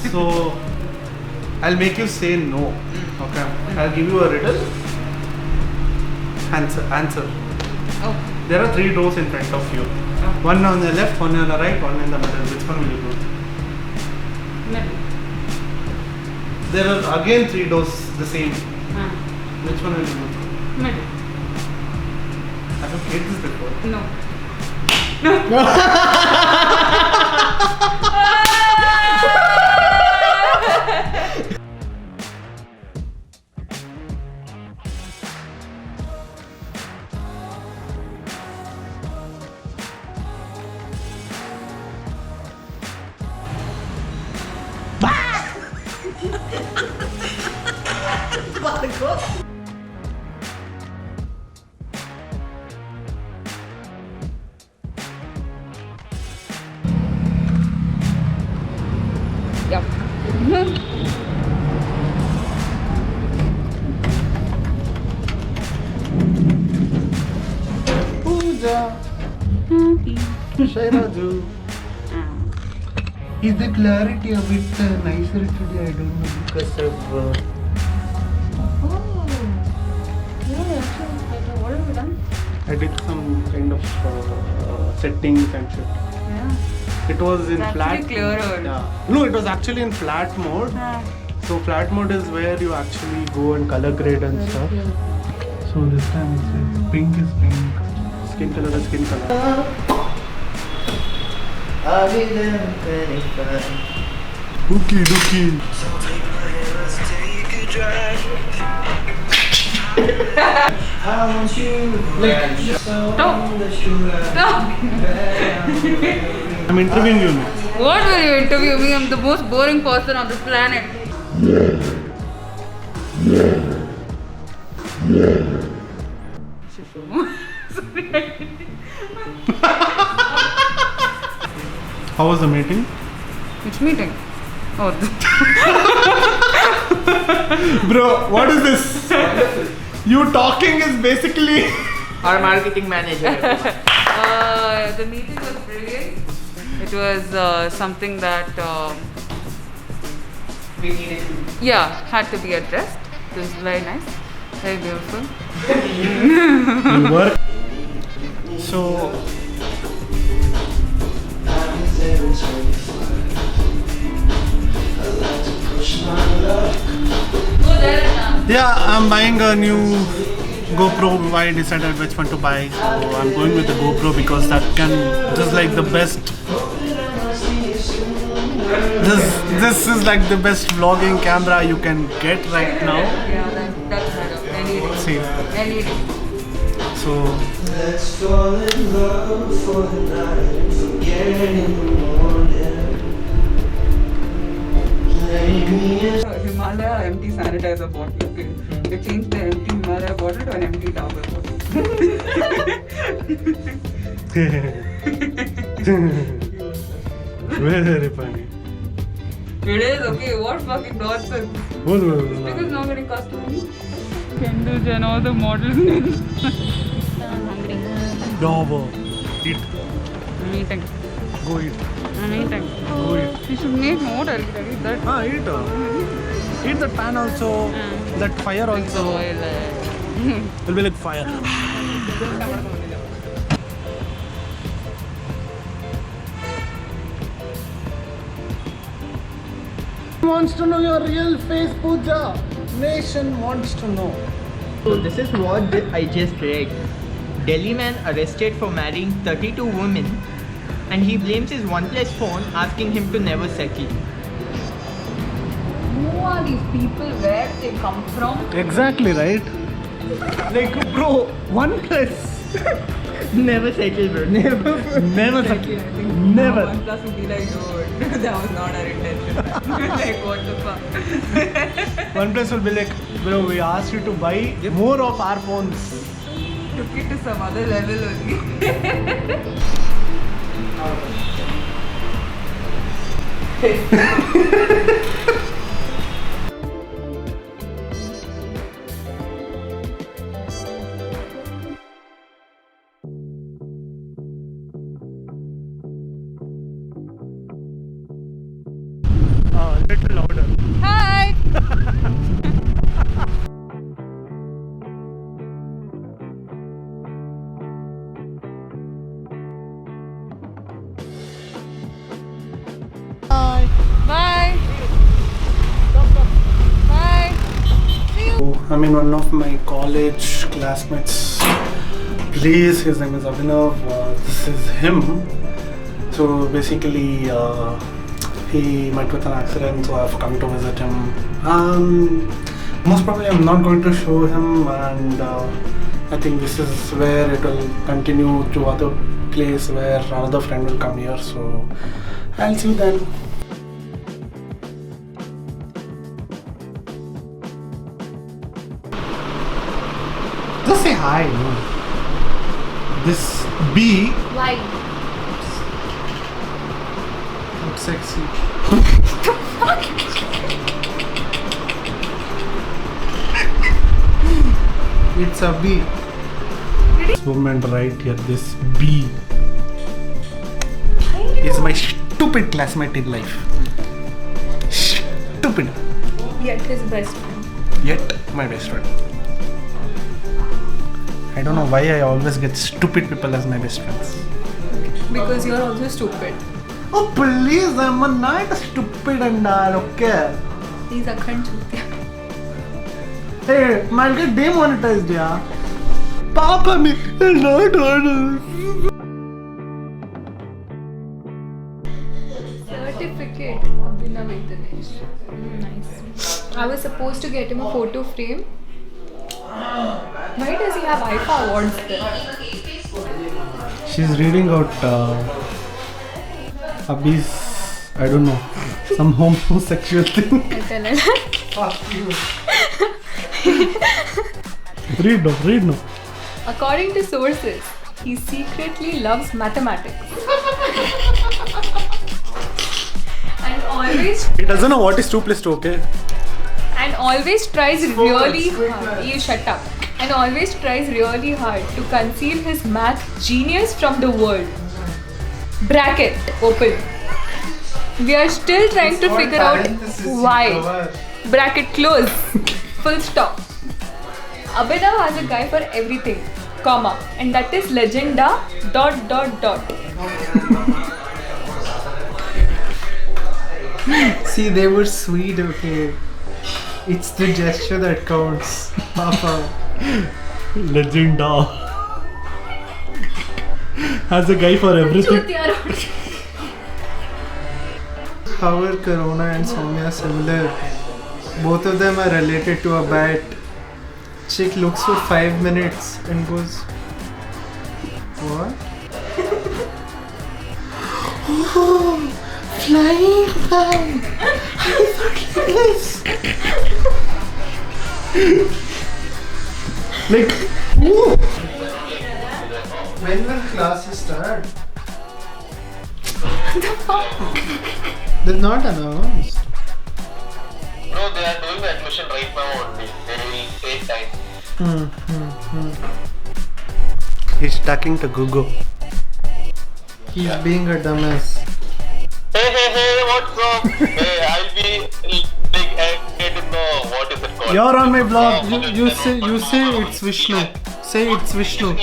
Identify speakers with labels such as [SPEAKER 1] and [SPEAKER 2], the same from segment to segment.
[SPEAKER 1] So I'll make you say no. Okay. I'll give you a riddle. Answer.
[SPEAKER 2] Oh.
[SPEAKER 1] There are 3 doors in front of you. One on the left, one on the right, one in the middle. Which one will you go?
[SPEAKER 2] Middle.
[SPEAKER 1] There are again 3 doors the same. Which one will you go?
[SPEAKER 2] Middle.
[SPEAKER 1] Have you played this before?
[SPEAKER 2] No. Yep.
[SPEAKER 1] Pooja. Shairaju. Is the clarity a bit nicer today? I don't know because of.
[SPEAKER 2] What have you done?
[SPEAKER 1] I did some kind of settings and shit.
[SPEAKER 2] Yeah.
[SPEAKER 1] It was in
[SPEAKER 2] It's
[SPEAKER 1] flat.
[SPEAKER 2] actually clearer.
[SPEAKER 1] Yeah. No, it was actually in flat mode. So flat mode is where you actually go and color grade and stuff. So this time it's pink is pink, skin color is skin color. Dookie dookie.
[SPEAKER 2] Stop.
[SPEAKER 1] I'm interviewing you now.
[SPEAKER 2] What will you interview me? I'm the most boring person on this planet.
[SPEAKER 1] How was the meeting?
[SPEAKER 2] Which meeting? Oh,
[SPEAKER 1] Bro, what is this? You talking is basically.
[SPEAKER 3] Our marketing manager.
[SPEAKER 2] the meeting was brilliant. It was something that,
[SPEAKER 3] We needed to.
[SPEAKER 2] yeah, had to be addressed. It was very nice, very beautiful.
[SPEAKER 1] You work. So. Yeah, I'm buying a new GoPro. I decided which one to buy. So I'm going with the GoPro because that can just like the best. This is like the best vlogging camera you can get right now.
[SPEAKER 2] Yeah, that's better. I need it.
[SPEAKER 1] See,
[SPEAKER 2] I need it.
[SPEAKER 1] so
[SPEAKER 4] Let's fall in love for the night and forget in the morning. Lay me in.
[SPEAKER 2] Himalaya empty sanitizer bottle. Okay. They changed the empty Himalaya bottle to an empty towel bottle.
[SPEAKER 1] very funny.
[SPEAKER 2] It is okay. What fucking nonsense? Because not getting customers. Kendall Jenner, the model's name. I'm hungry.
[SPEAKER 1] Dovo. Eat.
[SPEAKER 2] I'm eating.
[SPEAKER 1] Go eat.
[SPEAKER 2] I'm eating.
[SPEAKER 1] Go eat.
[SPEAKER 2] You should make more. I'll eat that.
[SPEAKER 1] Ah, eat. Eat that pan also. That fire also. Will be like fire. Wants to know your real face, Pooja. Nation wants to know.
[SPEAKER 3] So this is what I just read. Delhi man arrested for marrying 32 women, and he blames his OnePlus phone, asking him to never settle.
[SPEAKER 2] Who are these people? Where they come from?
[SPEAKER 1] Exactly right. Like, bro, OnePlus.
[SPEAKER 3] Never settle, bro. Never.
[SPEAKER 1] Never. Never.
[SPEAKER 2] OnePlus would be like, dude, that was not our intention. Like, what the fuck?
[SPEAKER 1] OnePlus will be like, bro, we asked you to buy more of our phones.
[SPEAKER 2] Took it to some other level only.
[SPEAKER 1] little louder.
[SPEAKER 2] Hi!
[SPEAKER 1] Bye.
[SPEAKER 2] Bye! Bye! See you!
[SPEAKER 1] I'm in one of my college classmates' place. His name is Abhinav. This is him. So basically, he met with an accident, so I've come to visit him. Most probably, I'm not going to show him, and I think this is where it will continue to other place where another friend will come here. So I'll see you then. Just say hi. No? This B.
[SPEAKER 2] Why?
[SPEAKER 1] Looks sexy. It's a B. This woman right here, this B, is my stupid classmate in life. Stupid.
[SPEAKER 2] Yet his best friend.
[SPEAKER 1] Yet my best friend. I don't know why I always get stupid people as my best friends.
[SPEAKER 2] Because you're also stupid.
[SPEAKER 1] Oh please, I'm not stupid and all, okay?
[SPEAKER 2] He's Akhand Chutia.
[SPEAKER 1] Hey, I'll get demonetized, yeah. Papa, me not honest.
[SPEAKER 2] Certificate. Abhinav Dinesh. Nice. I was supposed to get him a photo frame. Why does he have IFA awards there?
[SPEAKER 1] She's reading out Abhi's, I don't know, some homosexual thing. Read no.
[SPEAKER 2] According to sources, he secretly loves mathematics. and always
[SPEAKER 1] He doesn't know what is 2 plus 2, okay?
[SPEAKER 2] and always tries really hard. You shut up. And always tries really hard to conceal his math genius from the world. Bracket open. We are still trying to figure out why. Bracket close. Full stop. Abhinav has a guy for everything, comma, and that is legenda. ...
[SPEAKER 3] See, they were sweet, okay. It's the gesture that counts. Papa.
[SPEAKER 1] Legenda. Has a guy for everything.
[SPEAKER 3] How are Corona and Soumya similar? Both of them are related to a bat. Chick looks for 5 minutes and goes, what?
[SPEAKER 1] Oh, flying bag. I thought this. Like, whoa.
[SPEAKER 3] When will classes start? They're not announced.
[SPEAKER 5] No, they are doing the admission right now only. They will take time.
[SPEAKER 1] He's talking to Google.
[SPEAKER 3] He's being a dumbass.
[SPEAKER 5] Hey, what's up? Hey, I'll be like, I don't know what is it called.
[SPEAKER 1] You're on my blog.
[SPEAKER 3] You say it's Vishnu. Say it's Vishnu.
[SPEAKER 5] Is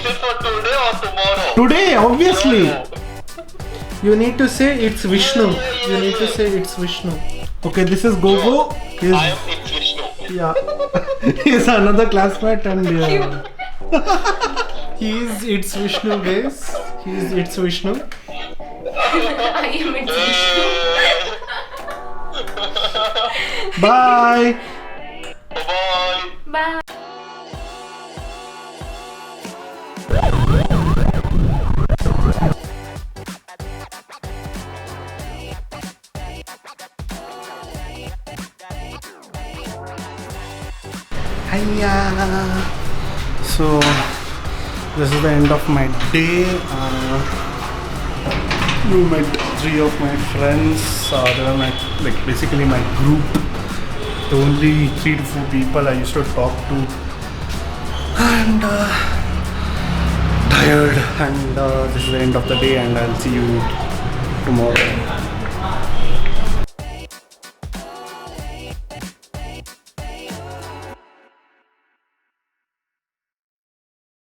[SPEAKER 5] it for today or tomorrow?
[SPEAKER 1] Today, obviously.
[SPEAKER 5] No.
[SPEAKER 3] You need to say it's Vishnu. You need to say it's Vishnu.
[SPEAKER 1] Okay, this is Gogo.
[SPEAKER 5] It's Vishnu.
[SPEAKER 1] Yeah. He's another classmate and
[SPEAKER 3] It's Vishnu, guys. It's Vishnu.
[SPEAKER 2] I am its Vishnu.
[SPEAKER 1] bye.
[SPEAKER 5] Bye.
[SPEAKER 2] Bye.
[SPEAKER 1] Hiya. So this is the end of my day. You met 3 of my friends. They were basically my group. The only 3 to 4 people I used to talk to. And tired. And this is the end of the day. And I'll see you tomorrow.